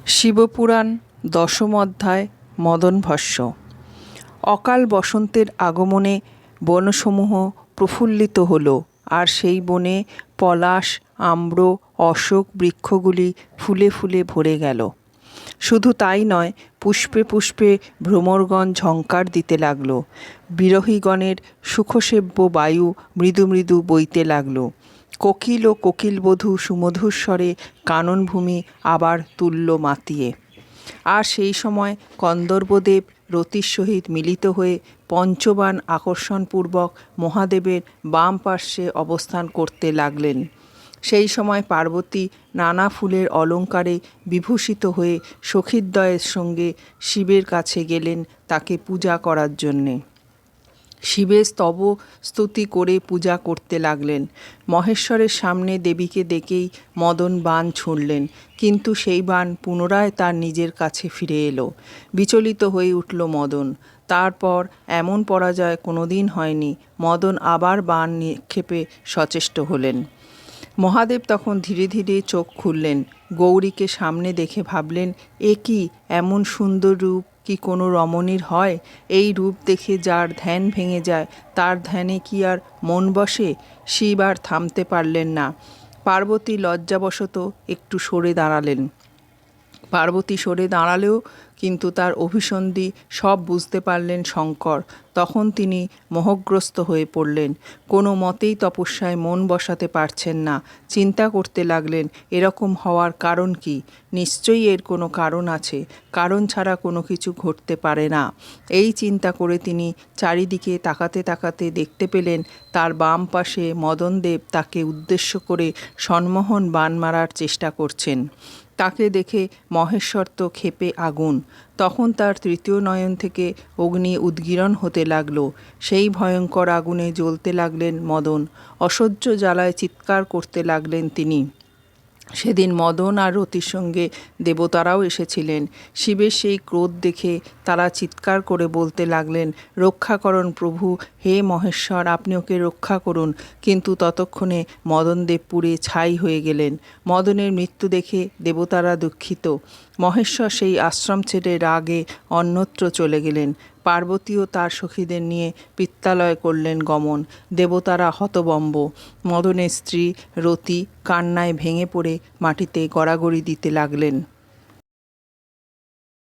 শিবপুরাণ দশম অধ্যায় মদনভস্য। অকাল বসন্তের আগমনে বনসমূহ প্রফুল্লিত হল, আর সেই বনে পলাশ, আম্র, অশোক বৃক্ষগুলি ফুলে ফুলে ভরে গেল। শুধু তাই নয়, পুষ্পে পুষ্পে ভ্রমরগণ ঝঙ্কার দিতে লাগল। বিরহীগণের সুখসেব্য বায়ু মৃদু মৃদু বইতে লাগল। কোকিল ও কোকিলবধূ সুমধুর স্বরে কাননভূমি আবার তুলল মাতিয়ে। আর সেই সময় কন্দর্পদেব রতির সহিত মিলিত হয়ে পঞ্চবাণ আকর্ষণপূর্বক মহাদেবের বাম পার্শ্বে অবস্থান করতে লাগলেন। সেই সময় পার্বতী নানা ফুলের অলঙ্কারে বিভূষিত হয়ে সখীদ্বয়ের সঙ্গে শিবের কাছে গেলেন তাকে পূজা করার জন্যে। শিবের স্তব স্তুতি করে পূজা করতে লাগলেন। মহেশ্বরের সামনে দেবীকে দেখেই মদন বাণ ছুঁড়লেন, কিন্তু সেই বাণ পুনরায় তার নিজের কাছে ফিরে এলো। বিচলিত হয়ে উঠল মদন। তারপর এমন পরাজয় কোনোদিন হয়নি। মদন আবার বাণ নিক্ষেপে সচেষ্ট হলেন। মহাদেব তখন ধীরে ধীরে চোখ খুললেন। গৌরীকে সামনে দেখে ভাবলেন, এ কি এমন সুন্দর রূপ কি কোনো রমণীর হয়? এই রূপ দেখে যার ধ্যান ভেঙে যায়, তার ধ্যানে কি আর মন বসে? শিব আর থামতে পারলেন না। পার্বতী লজ্জাবশত একটু সরে দাঁড়ালেন। পার্বতী সরে দাঁড়ালেও কিন্তু তার অভিসন্ধি সব বুঝতে পারলেন শঙ্কর। তখন তিনি মোহগ্রস্ত হয়ে পড়লেন। কোনো মতেই তপস্যায় মন বসাতে পারছেন না। চিন্তা করতে লাগলেন, এরকম হওয়ার কারণ কি? নিশ্চয়ই এর কোনো কারণ আছে। কারণ ছাড়া কোনো কিছু ঘটতে পারে না। এই চিন্তা করে তিনি চারিদিকে তাকাতে তাকাতে দেখতে পেলেন তার বাম পাশে মদনদেব তাকে উদ্দেশ্য করে সন্মোহন বাণ মারার চেষ্টা করছেন। তাকে দেখে মহেশ্বর তো ক্ষেপে আগুন। তখন তার তৃতীয় নয়ন থেকে অগ্নি উদ্গীরণ হতে লাগল। সেই ভয়ঙ্কর আগুনে জ্বলতে লাগলেন মদন। অসহ্য জ্বালায় চিৎকার করতে লাগলেন তিনি। সেদিন মদন আর রতির সঙ্গে দেবতারাও এসেছিলেন। শিবের সেই ক্রোধ দেখে তারা চিৎকার করে বলতে লাগলেন, রক্ষা করুন প্রভু, হে মহেশ্বর, আপনি ওকে রক্ষা করুন। কিন্তু ততক্ষণে মদনদেব পুড়ে ছাই হয়ে গেলেন। মদনের মৃত্যু দেখে দেবতারা দুঃখিত। মহেশ্বর সেই আশ্রম ছেড়ে রাগে অন্যত্র চলে গেলেন। পার্বতীও তার সখীদের নিয়ে পিত্তালয় করলেন গমন। দেবতারা হতবম্ব। মদনের স্ত্রী রতি কান্নায় ভেঙে পড়ে মাটিতে গড়াগড়ি দিতে লাগলেন।